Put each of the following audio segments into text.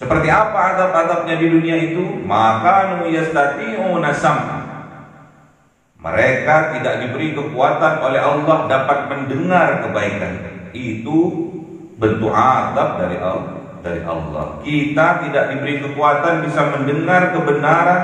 Seperti apa adab-adabnya di dunia itu? Maka yastati'una sam'a. Mereka tidak diberi kekuatan oleh Allah dapat mendengar kebaikan. Itu bentuk adab dari Allah. Kita tidak diberi kekuatan bisa mendengar kebenaran,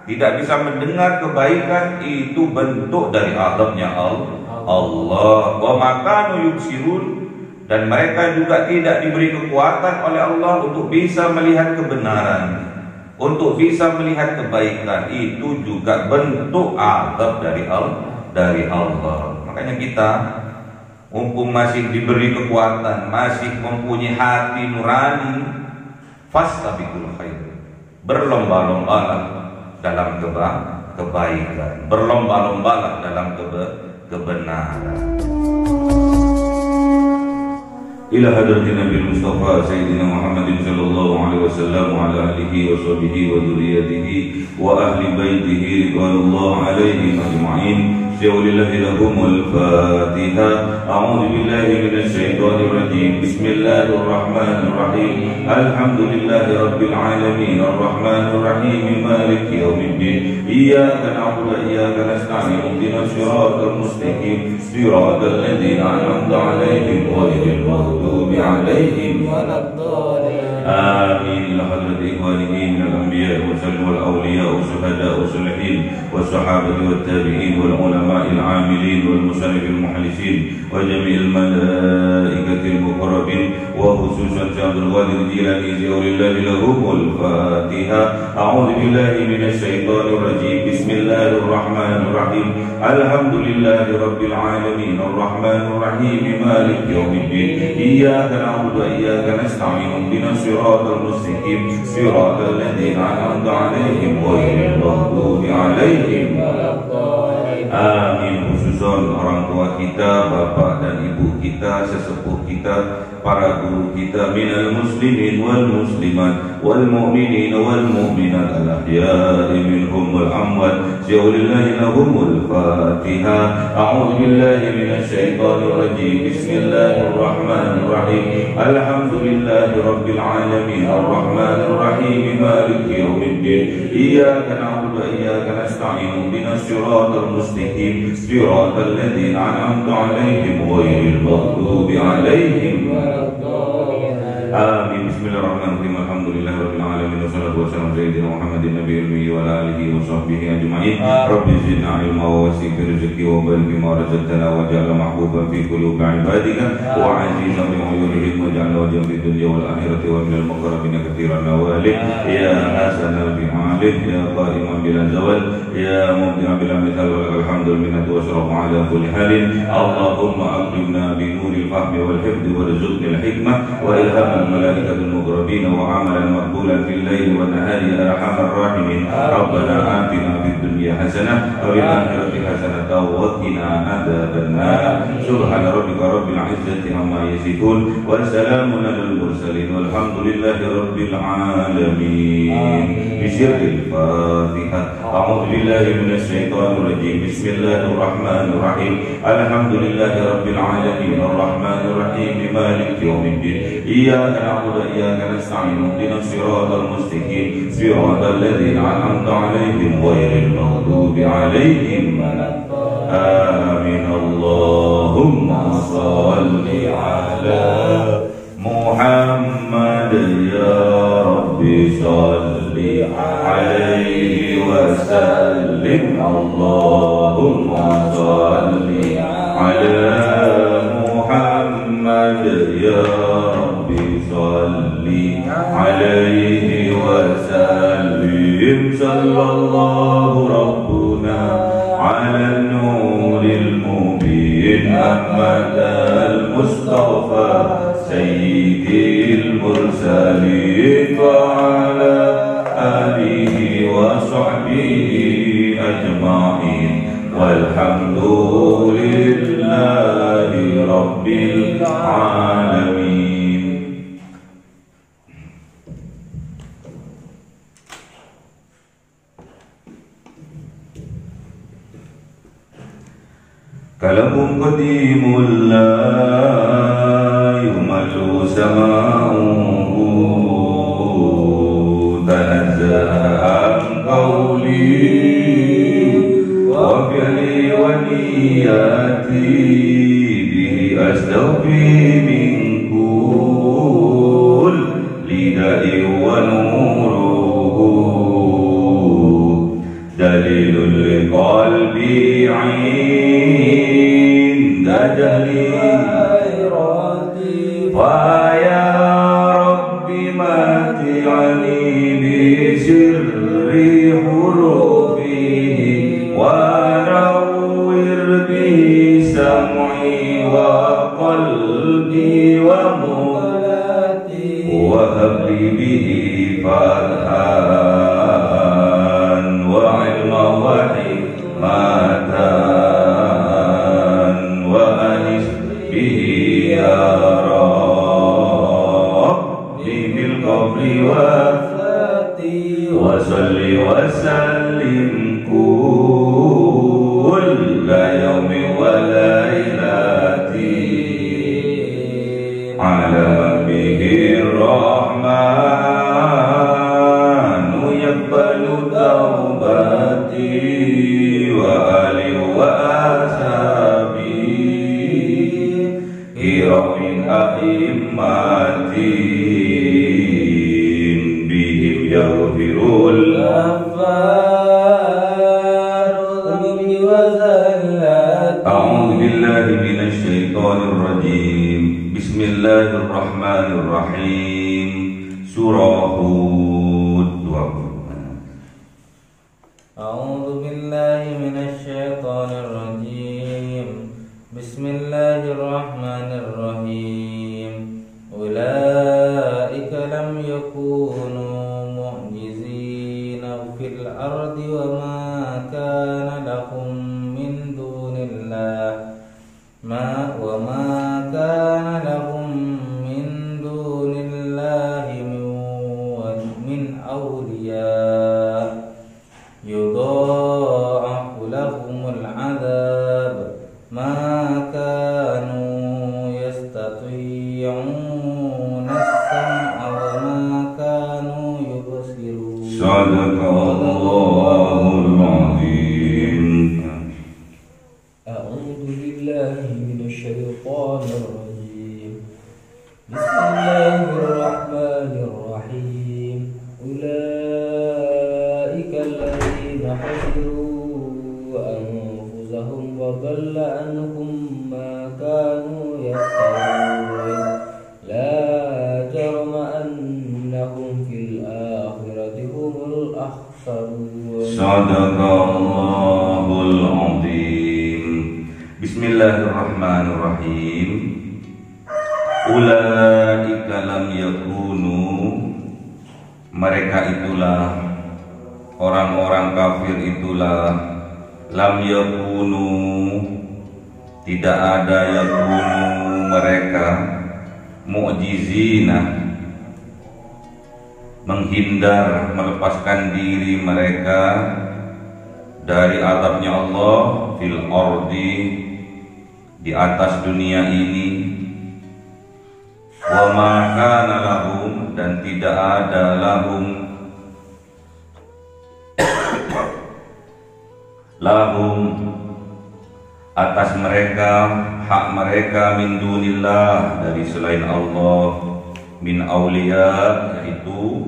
tidak bisa mendengar kebaikan. Itu bentuk dari adabnya Allah. Wa makanu yubsirun. Dan mereka juga tidak diberi kekuatan oleh Allah untuk bisa melihat kebenaran, untuk bisa melihat kebaikan. Itu juga bentuk adab dari Allah. Makanya kita mumpung masih diberi kekuatan, masih mempunyai hati nurani, fastabiqul khair, berlomba-lombalah dalam kebaikan, berlomba-lombalah dalam kebenaran. Ila hadratin Nabi Mustafa Sayyidina Muhammadin sallallahu alaihi wasallam wa ala alihi wa sahbihi wa dzurriyyatihi wa ahli baitihi ridwanullah alaihim ajma'in. Lillahi lahumul Fatiha. A'udzu billahi minasy syaithanir rajim. Bismillahir rahmanir rahim. Alhamdulillahi rabbil alamin arrahmanir rahim maliki yaumiddin. Iyyaka na'budu wa iyyaka nasta'in. Ihdinas siratal mustaqim. Siratal ladzina an'amta 'alaihim ghairil maghdubi 'alaihim waladdallin. Amin. Ila hadrati ikhwanihi minal anbiya'i wal awliya'i wasyuhada'i wassalihin wassahabati wattabi'in wal ulama العاملين والمصنف المحلسين وجميع الملائكة المقربين وخصوصا عبد القادر الجيلاني زيور الله لهم الفاتحة. أعوذ بالله من الشيطان الرجيم. بسم الله الرحمن الرحيم. الحمد لله رب العالمين الرحمن الرحيم مالك يوم الدين. إياك نعبد وإياك نستعين اهدنا الصراط المستقيم صراط الذين أنعمت عليهم غير المغضوب عليهم ولا الضالين. Amin. Khususon orang tua kita, bapak dan ibu kita, sesepuh kita, para guru kita, minal muslimin wal muslimat wal mu'minin wal mu'minat al ahya'i minhum wal amwat. Lillahi lahumul Fatiha. A'udzu billahi minasy syaithanir rajim. Bismillahir rahmanir rahim. Alhamdulillahi rabbil alamin arrahmanir rahim maliki yaumiddin. Iyyaka na'budu wa iyyaka nasta'in. Ihdinas siratal mustaqim siratal ladzina an'amta 'alaihim ghairil maghdubi 'alaihim waladdallin. Amin. Bismillahirrahmanirrahim. Alhamdulillahirabbil alamin wassalatu wassalamu ala sayyidina Muhammadin nabiyil ummi wa ala alihi wa sahbihi ajma'in. Rabbi zidna ilma wa wasi' fi rizqi wa barik bima razaqtana waj'alna mahbuban fi qulubi 'ibadika wa 'azizan bi 'uyunihim waj'alna wajhan fid dunya wal akhirati wa minal muqarrabin katsiran nawalik. Ya hasanal bi'alih ya qa'iman bila zawal ya mubdi'an bila mithal wa lakal hamdul minnatu wa syarafu ala kulli halin. Allahumma aqrimna bi nuril fahmi wal hifdzi warzuqni al hikmah wa ilhamal malaikatul muqarrabin wa amalan maqbulan fil laili wan nahari ya arhamar rahimin. Rabbana atina fid dunya hasanah wa fil akhirati hasanah wa qina adzabannar. Subhana rabbika rabbil izzati amma yasifun wa salamun alal mursalin walhamdulillahi rabbil alamin. Bismillahil Fatihah. A'udzu billahi minasy syaithanir rajim. Bismillahir rahim. Alhamdulillahi rabbil alamin arrahmanir rahim maliki yaumiddin. Iyyaka na'budu wa iyyaka nasta'in. Ihdinas siratal mustaqim siratal ladzina an'amta 'alaihim ghairil maghdubi 'alaihim waladdallin. Amin. Allahumma shalli 'ala Muhammad ya Rabbi shalli 'alaihi wa sallim. Allahumma shalli 'ala Muhammad ya Rabbi shalli 'alaihi wa sallim. Sallallahu rabbuna 'ala nuril mubin Ahmad al-Mustafa sayyidil mursalin wa 'ala alihi wa sahbihi ajma'in walhamdulillahi rabbil alamin. Kalamun qadimul la yumallu sama'uhu تستوفي من كل داء ونوره دليل لقلبي عند جهلي فيا رب متعني بسر حروفه ونور به سمعي وقلبي ومولاتي وهب لي به فتحا وعلما وحكمة وأنس به يا ربي بالقبر وصل وسلم كل يوم وليلة على به الرحمن يقبل توبتي وآله وأصحابه كرام أئمتي بهم يغفر أعوذ بالله من الشيطان الرجيم بسم الله الرحمن الرحيم سورة هود. أعوذ بالله من الشيطان الرجيم بسم الله الرحمن الرحيم أولئك لم يكونوا معجزين في الأرض وما كان لهم من دون الله من أولياء يضاعف لهم العذاب ما كانوا يستطيعون السمع وما كانوا يبصرون. صدق الله العظيم. أعوذ بالله من الشيطان الرجيم بسم الله الرحمن الرحيم أولئك الذين خسروا أنفسهم وضل عنهم ما كانوا يفترون لا جرم أنهم في الآخرة هم الأخسرون. صدق الله العظيم. Bismillahirrahmanirrahim. Ulaika lam yakunu, mereka itulah orang-orang kafir itulah, lam yakunu, tidak ada yakunu mereka, mu'jizina, menghindar, melepaskan diri mereka dari azabnya Allah fil ardi, di atas dunia ini, wa ma kana lahum, dan tidak ada lahum atas mereka, hak mereka, min dunillah, dari selain Allah, min auliya, yaitu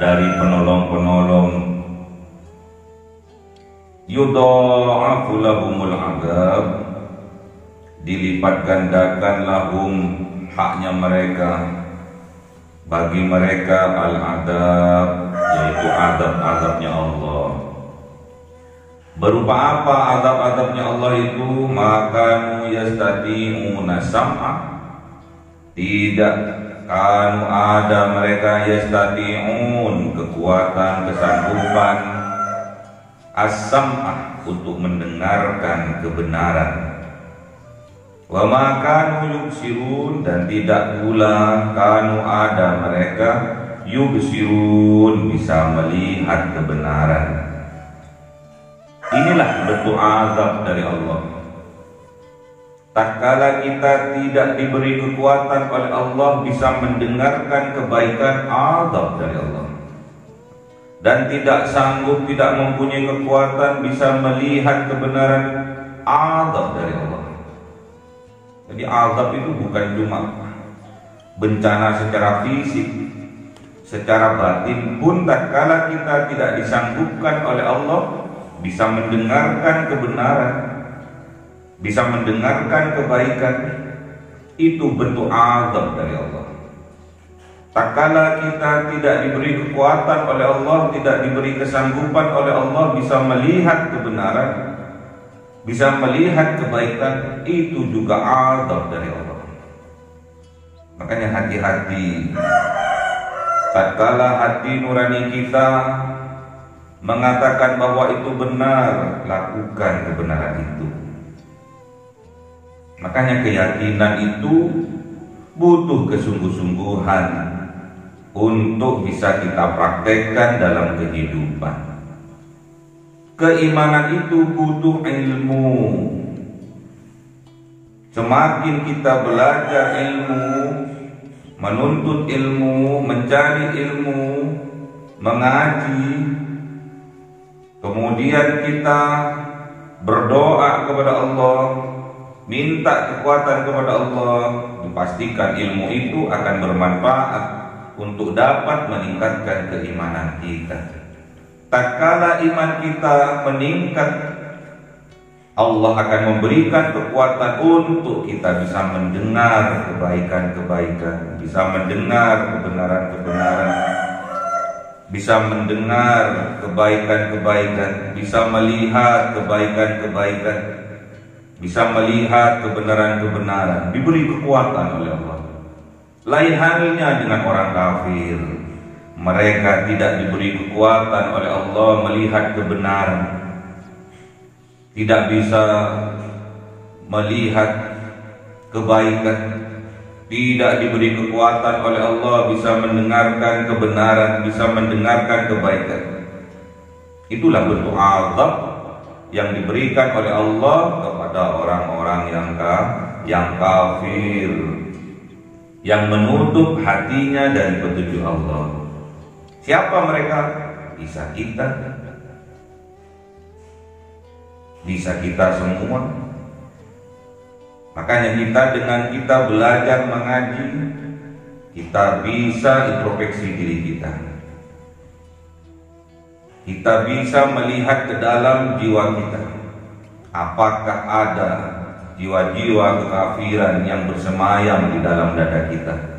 dari penolong-penolong, yudha'afu lahumul azab, dilipat gandakan lahum, haknya mereka, bagi mereka al-adab, yaitu adab-adabnya Allah. Berupa apa adab-adabnya Allah itu? Maka yastati'una sam'a, tidak kanu ada mereka yastati'un, kekuatan, kesanggupan, as-sam'a, untuk mendengarkan kebenaran. Wa ma kanu yubsirun, dan tidak pula kanu ada mereka yubsirun, bisa melihat kebenaran. Inilah bentuk azab dari Allah. Tatkala kita tidak diberi kekuatan oleh Allah bisa mendengarkan kebaikan, azab dari Allah. Dan tidak sanggup, tidak mempunyai kekuatan bisa melihat kebenaran, azab dari Allah. Jadi azab itu bukan cuma bencana secara fisik, secara batin pun tatkala kita tidak disanggupkan oleh Allah bisa mendengarkan kebenaran, bisa mendengarkan kebaikan, itu bentuk azab dari Allah. Tatkala kita tidak diberi kekuatan oleh Allah, tidak diberi kesanggupan oleh Allah bisa melihat kebenaran, bisa melihat kebaikan, itu juga azab dari Allah. Makanya hati-hati tatkala hati nurani kita mengatakan bahwa itu benar, lakukan kebenaran itu. Makanya keyakinan itu butuh kesungguh-sungguhan untuk bisa kita praktekkan dalam kehidupan. Keimanan itu butuh ilmu. Semakin kita belajar ilmu, menuntut ilmu, mencari ilmu, mengaji, kemudian kita berdoa kepada Allah, minta kekuatan kepada Allah, dipastikan ilmu itu akan bermanfaat untuk dapat meningkatkan keimanan kita. Tatkala iman kita meningkat, Allah akan memberikan kekuatan untuk kita bisa mendengar kebaikan-kebaikan, bisa mendengar kebenaran-kebenaran, bisa mendengar kebaikan-kebaikan, bisa melihat kebaikan-kebaikan, bisa melihat kebenaran-kebenaran, diberi kekuatan oleh Allah. Lain halnya dengan orang kafir, mereka tidak diberi kekuatan oleh Allah melihat kebenaran, tidak bisa melihat kebaikan, tidak diberi kekuatan oleh Allah bisa mendengarkan kebenaran, bisa mendengarkan kebaikan. Itulah bentuk azab yang diberikan oleh Allah kepada orang-orang yang kafir, yang menutup hatinya dari petunjuk Allah. Siapa mereka? Bisa kita semua. Makanya dengan kita belajar mengaji, kita bisa introspeksi diri kita. Kita bisa melihat ke dalam jiwa kita. Apakah ada jiwa-jiwa kekafiran yang bersemayam di dalam dada kita?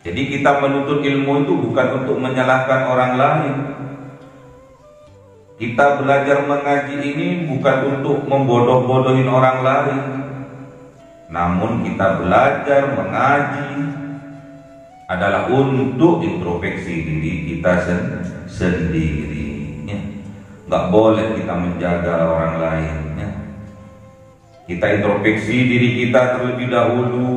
Jadi kita menuntut ilmu itu bukan untuk menyalahkan orang lain. Kita belajar mengaji ini bukan untuk membodoh-bodohin orang lain, namun kita belajar mengaji adalah untuk introspeksi diri kita sendiri. Nggak boleh kita menjaga orang lain. Kita introspeksi diri kita terlebih dahulu,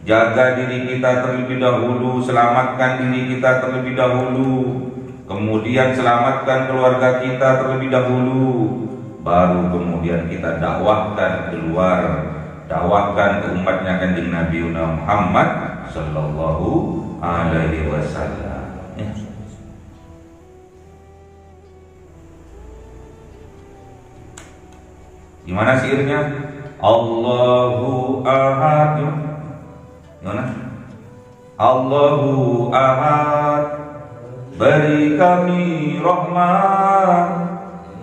jaga diri kita terlebih dahulu, selamatkan diri kita terlebih dahulu, kemudian selamatkan keluarga kita terlebih dahulu, baru kemudian kita dakwahkan keluar, dakwahkan ke umatnya Kanjeng Nabi Muhammad sallallahu alaihi wasallam. Gimana syairnya? Allahu ahad. Gimana? Allahu ahad, beri kami rahmat,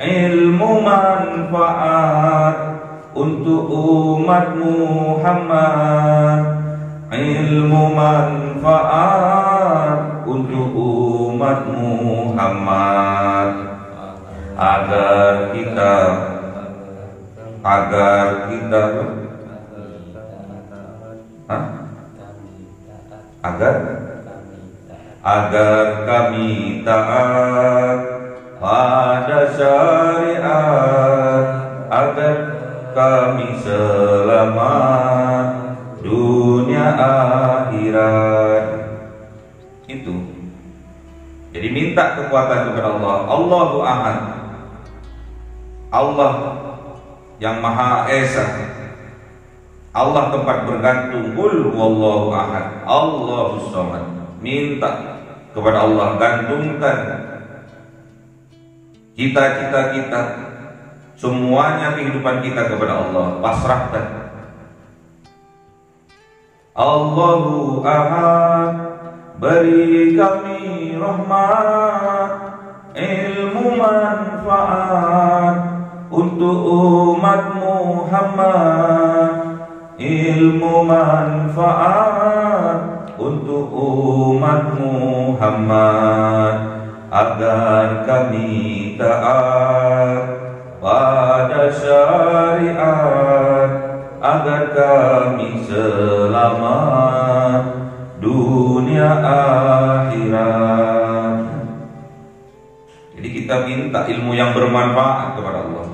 ilmu manfaat untuk umat Muhammad, ilmu manfaat untuk umat Muhammad, agar kita agar kami taat pada syariat, agar kami selamat dunia akhirat. Itu. Jadi minta kekuatan kepada Allah. Allahu ahad, Allah yang Maha Esa, Allah tempat bergantung. Qul huwallahu ahad, Allahus samad. Minta kepada Allah, gantungkan cita-cita kita, semuanya kehidupan kita kepada Allah, pasrahkan. Allahu Ahad, beri kami rahmat, ilmu manfaat untuk umat Muhammad, ilmu manfaat untuk umat Muhammad, agar kami taat pada syariat, agar kami selamat dunia akhirat. Jadi kita minta ilmu yang bermanfaat kepada Allah.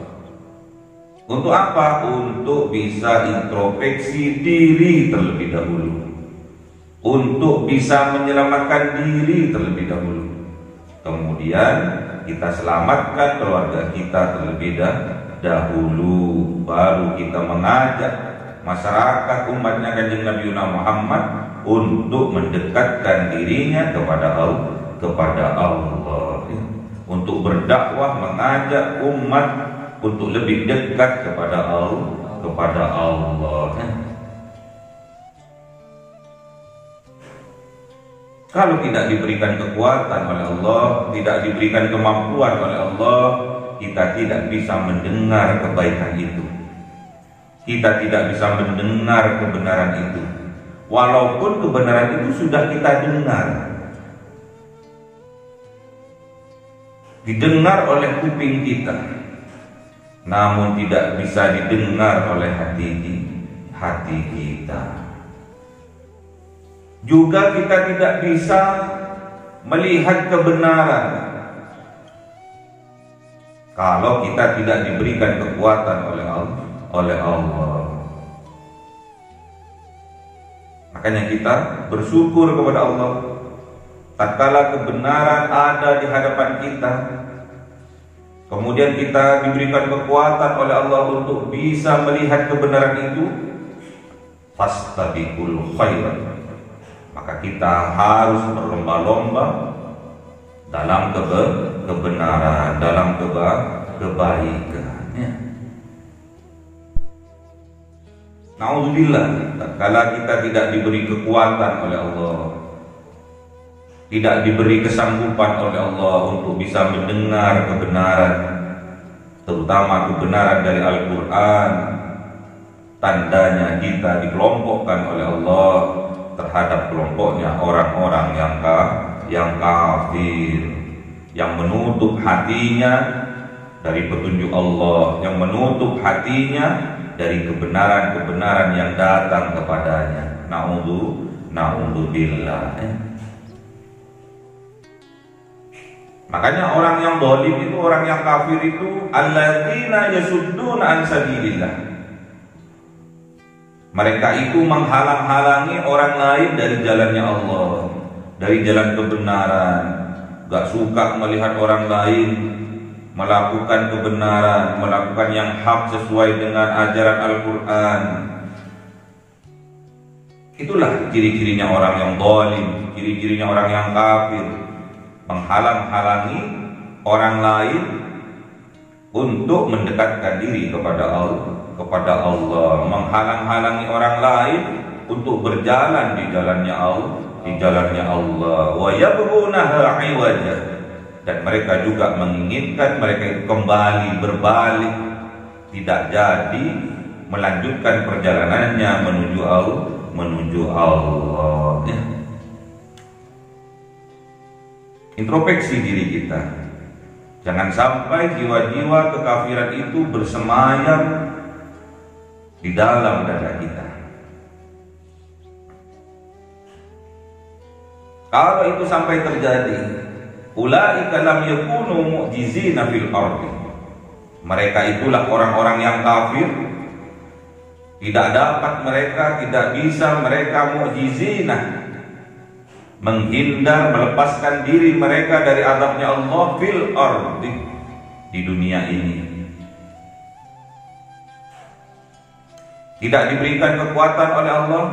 Untuk apa? Untuk bisa introspeksi diri terlebih dahulu, untuk bisa menyelamatkan diri terlebih dahulu. Kemudian kita selamatkan keluarga kita terlebih dahulu, baru kita mengajak masyarakat umatnya Kanjeng Nabi Muhammad untuk mendekatkan dirinya kepada Allah, untuk berdakwah, mengajak umat untuk lebih dekat kepada Allah. Kalau tidak diberikan kekuatan oleh Allah, tidak diberikan kemampuan oleh Allah, kita tidak bisa mendengar kebaikan itu. Kita tidak bisa mendengar kebenaran itu. Walaupun kebenaran itu sudah kita dengar, didengar oleh kuping kita, namun tidak bisa didengar oleh hati kita. Juga kita tidak bisa melihat kebenaran kalau kita tidak diberikan kekuatan oleh Allah. Makanya kita bersyukur kepada Allah tatkala kebenaran ada di hadapan kita, kemudian kita diberikan kekuatan oleh Allah untuk bisa melihat kebenaran itu. Fastabiqul khairat, maka kita harus berlomba-lomba dalam kebenaran, dalam kebaikan. Nauzubillah, tatkala kita tidak diberi kekuatan oleh Allah, tidak diberi kesanggupan oleh Allah untuk bisa mendengar kebenaran, terutama kebenaran dari Al-Quran, tandanya kita dikelompokkan oleh Allah terhadap kelompoknya orang-orang yang kafir, yang menutup hatinya dari petunjuk Allah, yang menutup hatinya dari kebenaran-kebenaran yang datang kepadanya. Na'udzubillah. Makanya orang yang zalim itu, orang yang kafir itu, alladzina yasudduna an sabilillah. Mereka itu menghalang-halangi orang lain dari jalannya Allah, dari jalan kebenaran. Gak suka melihat orang lain melakukan kebenaran, melakukan yang hak sesuai dengan ajaran Al-Quran. Itulah ciri-cirinya orang yang zalim, ciri-cirinya orang yang kafir, menghalang-halangi orang lain untuk mendekatkan diri kepada Allah, menghalang-halangi orang lain untuk berjalan di jalannya Allah, wa yabghunaha 'iwaja, dan mereka juga menginginkan mereka itu kembali berbalik, tidak jadi melanjutkan perjalanannya menuju Allah. Introspeksi diri kita, jangan sampai jiwa-jiwa kekafiran itu bersemayam di dalam dada kita. Kalau itu sampai terjadi, ulaika lam yakunu mu'jizina fil ardi, mereka itulah orang-orang yang kafir. Tidak dapat mereka, tidak bisa mereka mu'jizina, menghindar, melepaskan diri mereka dari azabnya Allah fil ardi, di dunia ini. Tidak diberikan kekuatan oleh Allah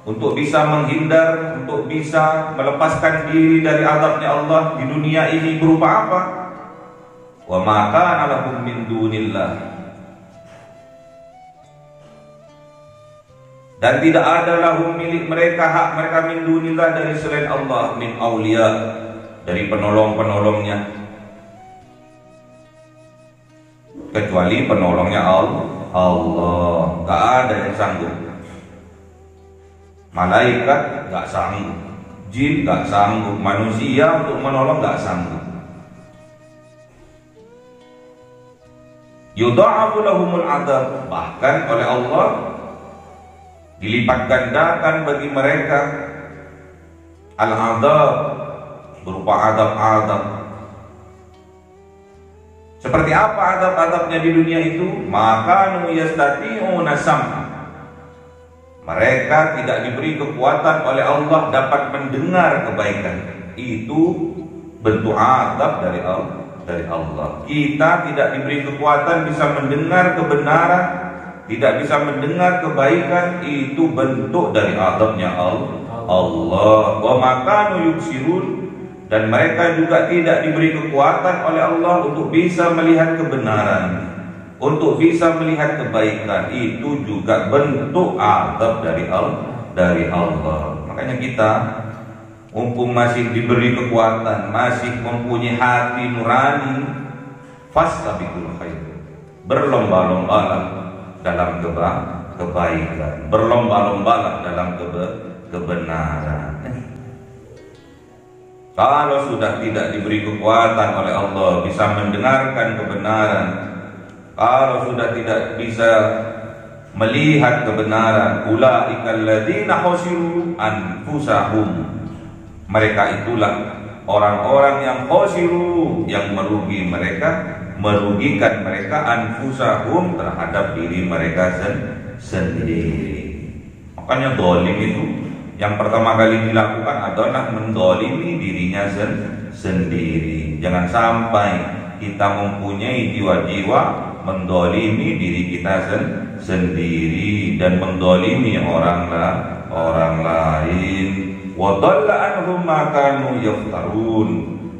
untuk bisa menghindar, untuk bisa melepaskan diri dari azabnya Allah di dunia ini. Berupa apa? Wa ma kana lahum min dunillah, dan tidak ada lahum milik mereka, hak mereka, min dunillah, dari selain Allah, min aulia, dari penolong-penolongnya, kecuali penolongnya Allah. Gak ada yang sanggup. Malaikat gak sanggup, jin gak sanggup, manusia untuk menolong gak sanggup. Yudha'afu lahumul adab, bahkan oleh Allah dilipat gandakan bagi mereka al-adab, berupa adab-adab. Seperti apa adab-adabnya di dunia itu? Maka yastati'una sam'a, mereka tidak diberi kekuatan oleh Allah dapat mendengar kebaikan. Itu bentuk adab dari Allah. Kita tidak diberi kekuatan bisa mendengar kebenaran, tidak bisa mendengar kebaikan. Itu bentuk dari adabnya Allah. Wa makanu yubsirun, dan mereka juga tidak diberi kekuatan oleh Allah untuk bisa melihat kebenaran, untuk bisa melihat kebaikan. Itu juga bentuk adab dari Allah. Makanya kita mumpung masih diberi kekuatan, masih mempunyai hati nurani, fastabiqul khairat, berlomba-lombalah dalam kebaikan, berlomba-lombalah dalam kebenaran. Kalau sudah tidak diberi kekuatan oleh Allah bisa mendengarkan kebenaran, kalau sudah tidak bisa melihat kebenaran, ulaikal ladzina khasiru anfusahum, mereka itulah orang-orang yang khasiru, yang merugikan mereka anfusahum, terhadap diri mereka sendiri. Makanya zalim itu yang pertama kali dilakukan adalah mendolimi dirinya sendiri. Jangan sampai kita mempunyai jiwa-jiwa mendolimi diri kita sendiri dan mendolimi orang lain. Wa dhalla anhum ma kanu yaftarun,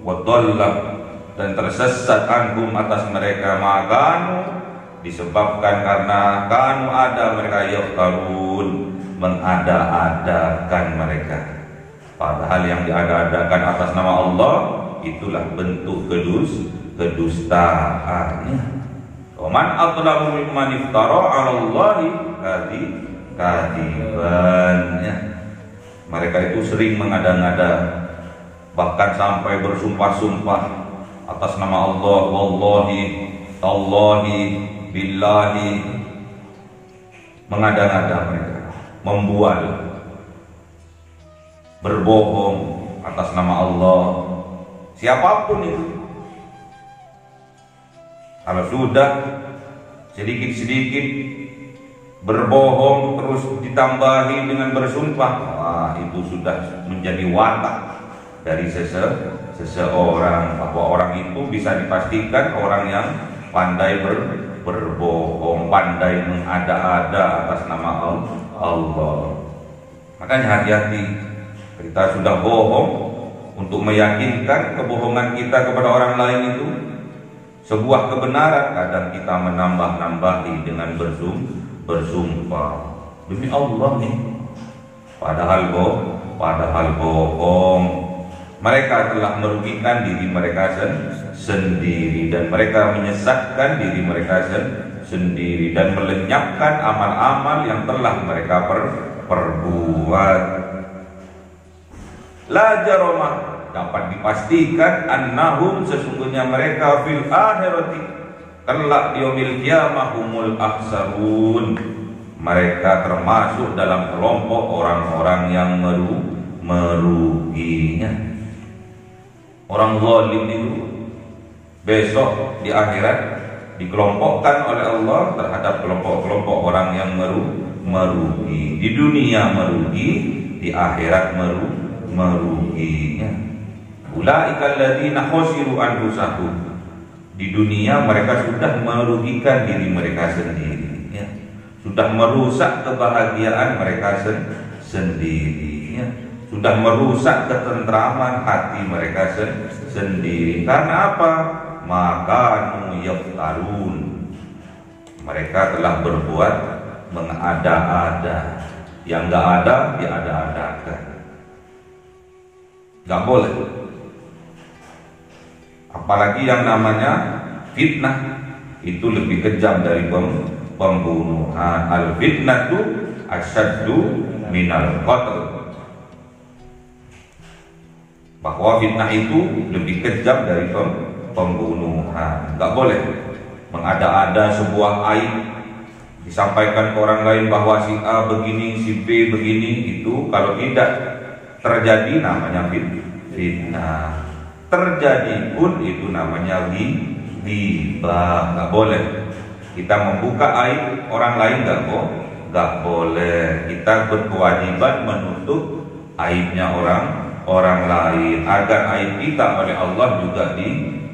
wa dhalla, dan tersesat anhum, atas mereka, ma kanu, disebabkan karena kanu ada mereka, yaftarun, mengada-adakan mereka. Padahal yang diada-adakan atas nama Allah itulah bentuk kedustaan. Man adlamu mimman iftara 'ala Allahi kadiban. Mereka itu sering mengada-ngada, bahkan sampai bersumpah-sumpah atas nama Allah, wallahi, tallahi, billahi. Mengada-ngada mereka, membual, berbohong atas nama Allah. Siapapun itu, kalau sudah sedikit-sedikit berbohong terus ditambahi dengan bersumpah, itu sudah menjadi watak dari seseorang. Bahwa orang itu bisa dipastikan orang yang pandai berbohong, pandai mengada-ada atas nama Allah. Makanya hati-hati, kita sudah bohong untuk meyakinkan kebohongan kita kepada orang lain itu sebuah kebenaran, kadang kita menambah-nambahi dengan bersumpah demi Allah nih, padahal bohong. Mereka telah merugikan diri mereka sendiri, dan mereka menyesatkan diri mereka sendiri, dan melenyapkan amal-amal yang telah mereka perbuat. La jaromah, dapat dipastikan, annahum, sesungguhnya mereka, fil akhirati, kelak di yaumil qiyamah, humul akhsarun, mereka termasuk dalam kelompok orang-orang yang meruginya. Orang zalim itu besok di akhirat dikelompokkan oleh Allah terhadap kelompok-kelompok orang yang merugi. Di dunia merugi, di akhirat meruginya. Ulaikal ladzina khasiru anfusahum, di dunia mereka sudah merugikan diri mereka sendiri, ya. Sudah merusak kebahagiaan mereka sendiri, ya. Sudah merusak ketentraman hati mereka sendiri. Karena apa? ma kanu yaftarun. Mereka telah berbuat mengada-ada, yang nggak ada diada-adakan. Nggak boleh. Apalagi yang namanya fitnah, itu lebih kejam dari pembunuhan. Al-fitnatu asyaddu minal qatl. Bahwa fitnah itu lebih kejam dari pembunuhan. Nggak boleh mengada-ada sebuah aib, disampaikan ke orang lain bahwa si A begini, si B begini. Itu kalau tidak terjadi namanya fitnah. Terjadi pun itu namanya ghibah. Nggak boleh kita membuka aib orang lain, nggak boleh. Kita berkewajiban menutup aibnya orang lain agar aib kita oleh Allah juga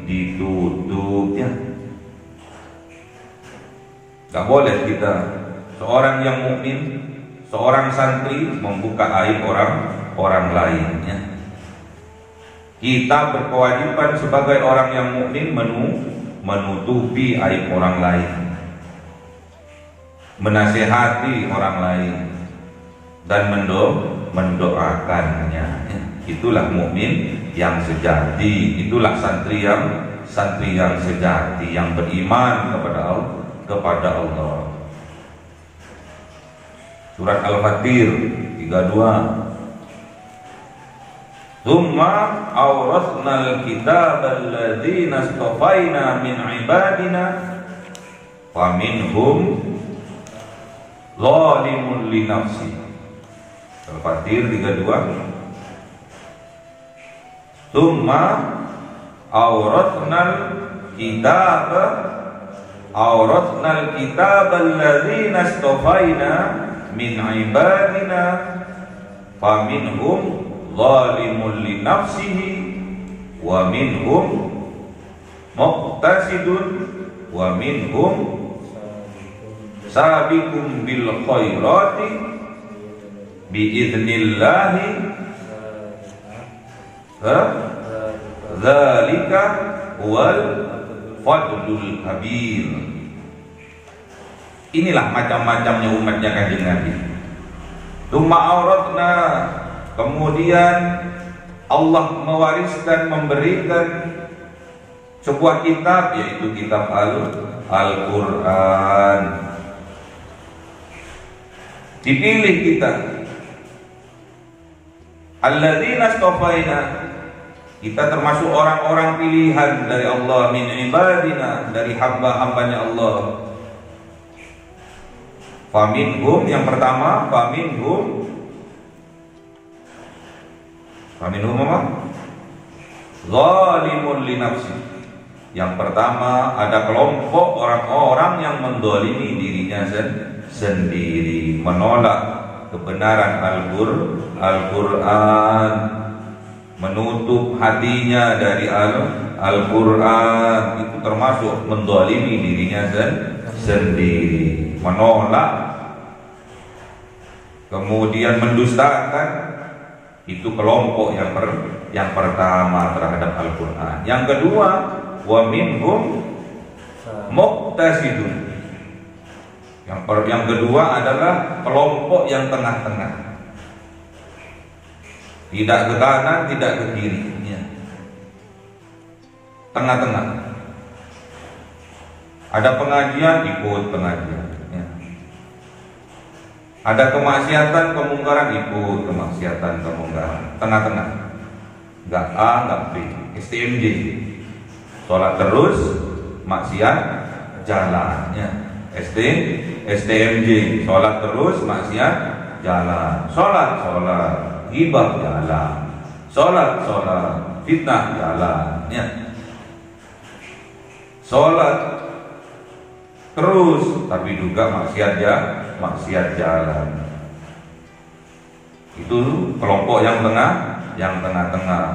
ditutup, ya. Gak boleh kita, seorang yang mukmin, seorang santri membuka aib orang lainnya. Kita berkewajiban sebagai orang yang mukmin menutupi aib orang lain, menasihati orang lain, dan mendoakannya. Itulah mukmin yang sejati. Itulah santri yang sejati, yang beriman kepada Allah. Surat Al-Fatir 32. Tsumma awrasnal kitabal ladzina istafaina min ibadina faminhum zalimun li nafsi. Al-Fatir 32. Tsumma awrasnal kitabal ladzina istafaina min ibadina faminhum zalimun li nafsihi wa minhum muqtasidun wa minhum sabiqun bil khairati biidznillah. Dzalika wal fadlul kabir. Inilah macam-macamnya umatnya Kanjeng Nabi. Tsumma auratna, kemudian Allah mewariskan, memberikan sebuah kitab, yaitu kitab Al-Quran. Dipilih kita, alladzina istafaina, kita termasuk orang-orang pilihan dari Allah, min ibadina, dari hamba-hambanya Allah. Faminhum, yang pertama, faminhum apa? Zalimun li nafsi. Yang pertama, ada kelompok orang-orang yang mendolimi dirinya sendiri, menolak kebenaran Al-Quran, menutup hatinya dari Al-Quran. Itu termasuk mendolimi dirinya sendiri, menolak, kemudian mendustakan. Itu kelompok yang pertama terhadap Al-Quran. Yang kedua, wa minhum muqtasidun. Yang kedua adalah kelompok yang tengah-tengah, tidak ke kanan, tidak ke kiri, tengah-tengah. Ada pengajian, ikut pengajian. Ada kemaksiatan, kemungkaran, ikut kemaksiatan, kemungkaran. Tengah-tengah, nggak A, nggak B. STMJ, sholat terus, maksiat jalannya. STMJ, sholat terus, maksiat jalan. Sholat, ghibah jalan. Sholat, fitnah jalan. Sholat terus, tapi juga maksiat jalan. Itu kelompok yang tengah-tengah.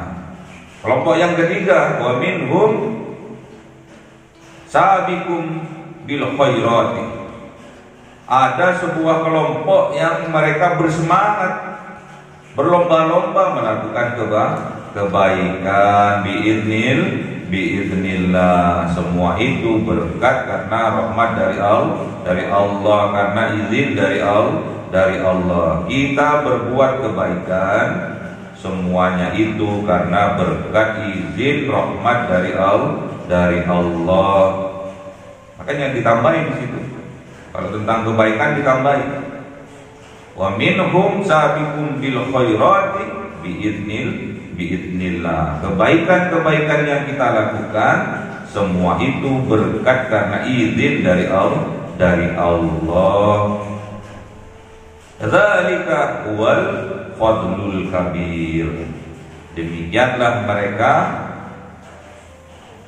Kelompok yang ketiga, wa minhum sabiqum bil khairati. Ada sebuah kelompok yang mereka bersemangat, berlomba-lomba melakukan kebaikan, biiznillah. Semua itu berkat karena rahmat dari Allah, karena izin dari Allah. Kita berbuat kebaikan semuanya itu karena berkat izin rahmat dari Allah. Makanya ditambahin di situ. Kalau tentang kebaikan ditambahin. Wa minhum sabiqun bil khairati biiznillah. Kebaikan-kebaikan yang kita lakukan semua itu berkat karena izin dari Allah. Dzalika huwal fadlul kabir. Demikianlah mereka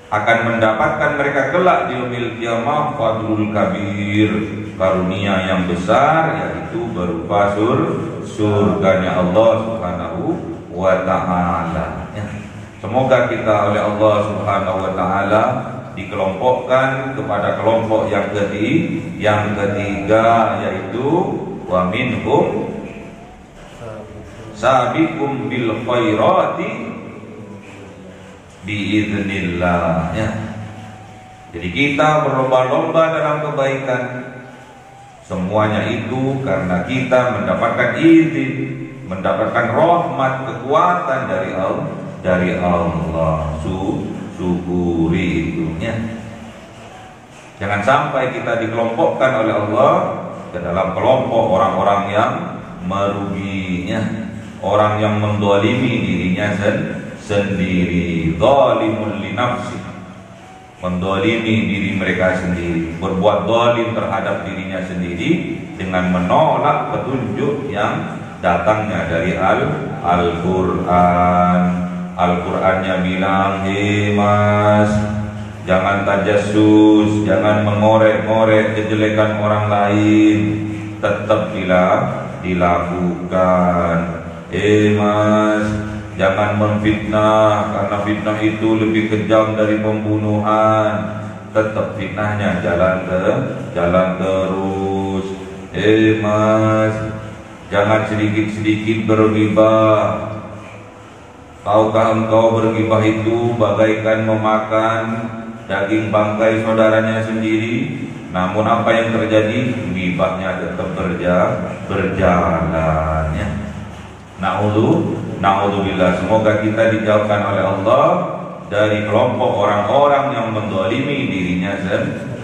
akan mendapatkan mereka kelak di yaumil qiyamah fadlul kabir, karunia yang besar, yaitu berupa surganya Allah Subhanahu wa ta'ala. Semoga kita oleh Allah Subhanahu wa ta'ala dikelompokkan kepada kelompok yang ketiga, yaitu wa minhum sabiqum bil khairati biiznillah. Jadi kita berlomba-lomba dalam kebaikan, semuanya itu karena kita mendapatkan izin, mendapatkan rahmat, kekuatan dari Allah. Syukuri itunya. Jangan sampai kita dikelompokkan oleh Allah ke dalam kelompok orang-orang yang meruginya, orang yang mendolimi dirinya sendiri. Zalimul li nafsi, mendolimi diri mereka sendiri, berbuat zalim terhadap dirinya sendiri dengan menolak petunjuk yang datangnya dari Al-Quran. Al-Qurannya bilang, hei mas, jangan tajassus, jangan mengorek-ngorek kejelekan orang lain, tetap dilakukan. Hei mas, jangan memfitnah, karena fitnah itu lebih kejam dari pembunuhan, tetap fitnahnya jalan terus. Hei mas, jangan sedikit-sedikit berghibah. Tahukah engkau berghibah itu bagaikan memakan daging bangkai saudaranya sendiri? Namun apa yang terjadi? Ghibahnya tetap berjalan. Na'udzubillah. Semoga kita dijauhkan oleh Allah dari kelompok orang-orang yang mendolimi dirinya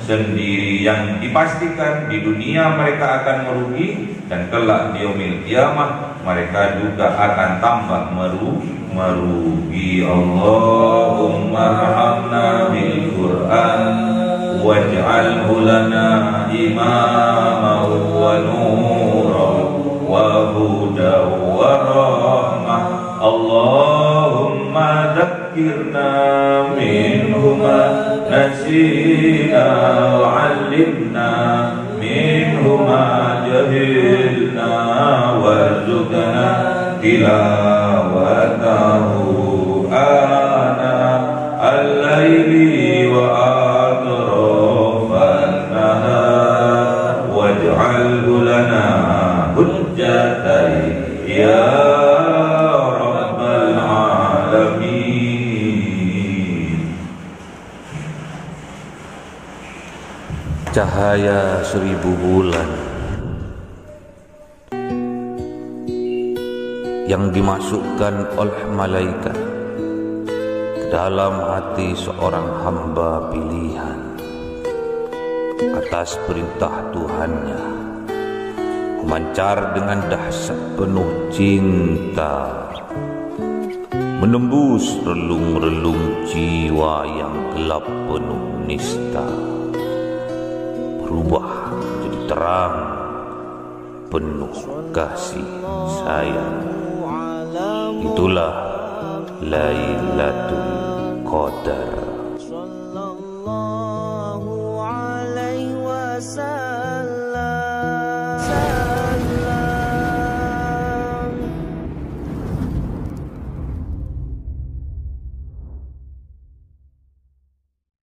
sendiri, yang dipastikan di dunia mereka akan merugi, dan kelak di yaumil qiyamah mereka juga akan tambah merugi. Allahumma arhamna bil Qur'an waj'alhu lana imaman wa nuran wa hudan wa rahmah. Allahumma dhakkirna minhu ma nasina wa 'allimna minhu ma jahilna warzuqna tilawatahu ana al-laili wa atrafan nahar waj'alhu lana hujjatan ya rabbal alamin. Cahaya 1000 bulan yang dimasukkan oleh malaikat ke dalam hati seorang hamba pilihan atas perintah Tuhannya, memancar dengan dahsyat penuh cinta, menembus relung-relung jiwa yang gelap penuh nista, berubah menjadi terang penuh kasih sayang. Itulah Lailatul Qadar.